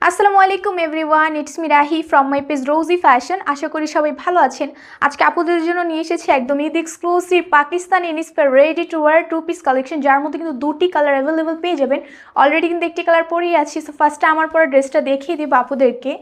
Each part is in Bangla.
আসসালামু আলাইকুম everyone, it's me Rahi from my page Rosy fashion. আশা করি সবাই ভালো আছেন। আজকে আপুদের জন্য নিয়ে এসেছি একদম Eid exclusive Pakistani inspire ready to wear two piece collection, যার মধ্যে কিন্তু দুটি কালার অ্যাভেলেবেল পেয়ে যাবেন। অলরেডি কিন্তু একটি কালার পরেই আছি, সো ফার্স্টে আমার পরে ড্রেসটা দেখিয়ে দিব আপুদেরকে।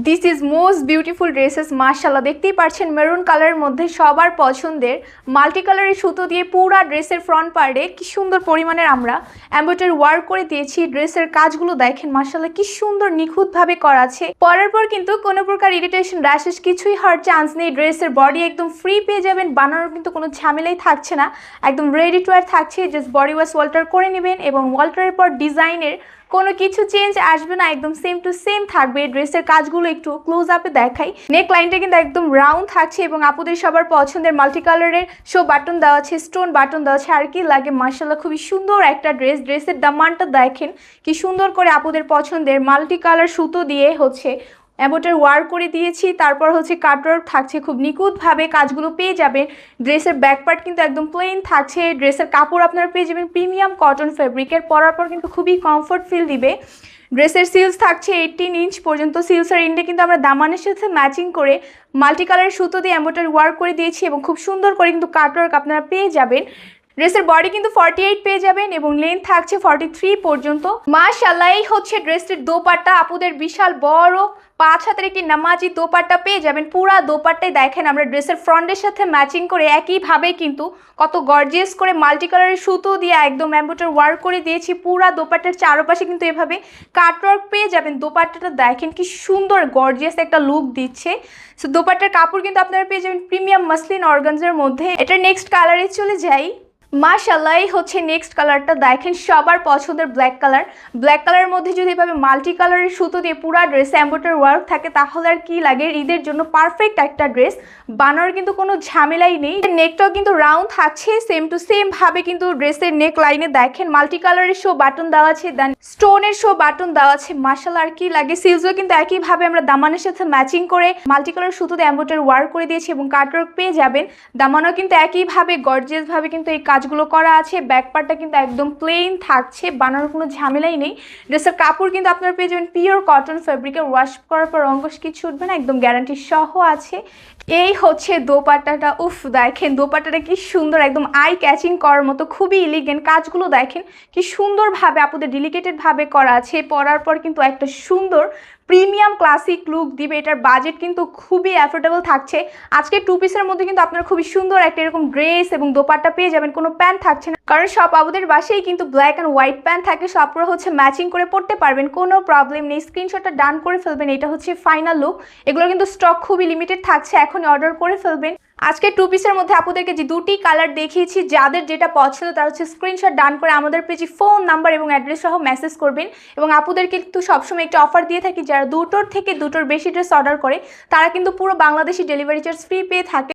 This is most beautiful dresses, মাশাল্লাহ দেখতেই পাচ্ছেন মেরুন কালারের মধ্যে সবার পছন্দের মাল্টি কালারের সুতো দিয়ে পুরা ড্রেসের ফ্রন্ট পার্টে কি সুন্দর পরিমাণের আমরা এমব্রয়ডারি ওয়ার্ক করে দিয়েছি। ড্রেসের কাজগুলো দেখেন মাশাল্লাহ কি সুন্দর নিখুঁতভাবে করা আছে। পরার পর কিন্তু কোনো প্রকার ইরিটেশন র্যাশেস কিছুই হওয়ার চান্স নেই। ড্রেসের বডি একদম ফ্রি পেয়ে যাবেন, বানানোর কিন্তু কোনো ঝামেলাই থাকছে না, একদম রেডি টু ওয়্যার থাকছে। জাস্ট বডি ওয়াশ ওয়াল্টার করে নেবেন এবং ওয়াল্টারের পর ডিজাইনের কোনো কিছু চেঞ্জ আসবে না, একদম সেম টু সেম থাকবে। ড্রেসের কাজগুলো একটু ক্লোজ আপে দেখাই। নেক লাইনটা কিন্তু একদম রাউন্ড থাকছে এবং আপুদের সবার পছন্দের মাল্টি কালারের শো বাটন দেওয়া আছে, স্টোন বাটন দেওয়া আছে। আর কি লাগে, মাশাআল্লাহ খুবই সুন্দর একটা ড্রেস। ড্রেসের দামানটা দেখেন কি সুন্দর করে আপুদের পছন্দের মাল্টি কালার সুতো দিয়ে এমব্রয়ডারি ওয়ার্ক করে দিয়েছি। তারপর কাটওয়ার্ক থাকছে, খুব নিখুঁতভাবে কাজগুলো পেয়ে যাবেন। ড্রেসের ব্যাক পার্ট কিন্তু একদম প্লেন থাকছে। ড্রেসের কাপড় আপনারা পেয়ে যাবেন প্রিমিয়াম কটন ফেব্রিকের, পরার পর কিন্তু খুবই কমফোর্ট ফিল দিবে। ড্রেসের সিলস থাকছে 18 ইঞ্চ পর্যন্ত। সিলসের এন্ডে কিন্তু আমরা দামানের সাথে ম্যাচিং করে মাল্টি কালারের সুতো দিয়ে এমব্রয়ডারি ওয়ার্ক করে দিয়েছি এবং খুব সুন্দর করে কিন্তু কাটওয়ার্ক আপনারা পেয়ে যাবেন। ড্রেসের বডি কিন্তু 48 পেয়ে যাবেন এবং লেন্থ থাকছে 43 পর্যন্ত। মাশাআল্লাহ এই ড্রেসটির দোপাট্টা, আপুদের বিশাল বড় 5 হাতের একটি নামাজি দোপাট্টা পেয়ে যাবেন। পুরা দোপাট্টায় দেখেন আমরা ড্রেসের ফ্রন্টের সাথে ম্যাচিং করে একইভাবে কিন্তু কত গর্জিয়াস করে মাল্টি কালারের সুতো দিয়ে একদম এমব্রয়ডারি ওয়ার্ক করে দিয়েছি। পুরা দোপাট্টার চারপাশে কিন্তু এভাবে কাটওয়ার্ক পেয়ে যাবেন। দোপাট্টাটা দেখেন কি সুন্দর গর্জিয়াস একটা লুক দিচ্ছে। সো দোপাট্টার কাপড় কিন্তু আপনারা পেয়ে যাবেন প্রিমিয়াম মাসলিন অর্গানজার মধ্যে। এটার নেক্সট কালারে চলে যাই। মাশাআল্লাহ এই নেক্সট কালারটা দেখেন সবার পছন্দের ব্ল্যাক কালার। ব্ল্যাক কালারের মধ্যে যদি এভাবে মাল্টি কালারের সুতো দিয়ে পুরা ড্রেসে এমব্রয়ডারি ওয়ার্ক থাকে তাহলে আর কি লাগে। ঈদের জন্য পারফেক্ট একটা ড্রেস, বানানোর কিন্তু কোনো ঝামেলাই নেই। নেকটাও কিন্তু রাউন্ড থাকছে, সেম টু সেম ভাবে কিন্তু ড্রেসের নেক লাইনে দেখেন মাল্টি কালারের শো বাটন দেওয়া আছে, দেন স্টোনের শো বাটন দেওয়া আছে। মাশাআল্লাহ আর কি লাগে। সিলসও কিন্তু একইভাবে আমরা দামানের সাথে ম্যাচিং করে মাল্টি কালার সুতো দিয়ে এমব্রয়ডারি ওয়ার্ক করে দিয়েছি এবং কাটওয়ার্ক পেয়ে যাবেন। দামানও কিন্তু একইভাবে গর্জিয়াস ভাবে কিন্তু এই কাজগুলো করা আছে। ব্যাক পার্টটা কিন্তু একদম প্লেন থাকছে, বানানোর কোনো ঝামেলাই নেই। ড্রেসের কাপড় কিন্তু আপনারা পেয়ে যাবেন পিওর কটন ফেব্রিকের, ওয়াশ করার পর রঙ্গস কিছু উঠবে না, একদম গ্যারান্টি সহ আছে। এই দোপাট্টাটা, উফ দেখেন দোপাট্টাটা কি সুন্দর, একদম আই ক্যাচিং করার মতো, খুবই এলিগেন্ট। কাজগুলো দেখেন কি সুন্দরভাবে আপুদের ডেলিকেটেড ভাবে করা আছে। পরার পর কিন্তু একটা সুন্দর প্রিমিয়াম ক্লাসিক লুক দিবে। এটার বাজেট কিন্তু খুবই অ্যাফোর্ডেবল থাকছে। আজকে টু পিসের মধ্যে কিন্তু আপনারা খুবই সুন্দর একটা এরকম ড্রেস এবং দোপাট্টা পেয়ে যাবেন। কোনো প্যান্ট থাকছে না, কারণ সব আপুদের বাসায় কিন্তু ব্ল্যাক অ্যান্ড হোয়াইট প্যান্ট থাকে। সব আপনারা ম্যাচিং করে পড়তে পারবেন, কোনো প্রবলেম নেই। স্ক্রিনশটটা ডান করে ফেলবেন। এটা ফাইনাল লুক। এগুলো কিন্তু স্টক খুবই লিমিটেড থাকছে, এখনই অর্ডার করে ফেলবেন। আজকে টু পিসের মধ্যে আপুদেরকে যে দুটি কালার দেখিয়েছি, যাদের যেটা পছন্দ তারা স্ক্রিনশট ডান করে আমাদের পেজে ফোন নাম্বার এবং অ্যাড্রেস সহ মেসেজ করবেন। এবং আপুদেরকে কিন্তু সবসময় একটা অফার দিয়ে থাকি, যারা দুটোর থেকে দুটোর বেশি ড্রেস অর্ডার করে তারা কিন্তু পুরো বাংলাদেশি ডেলিভারি চার্জ ফ্রি পেয়ে থাকে।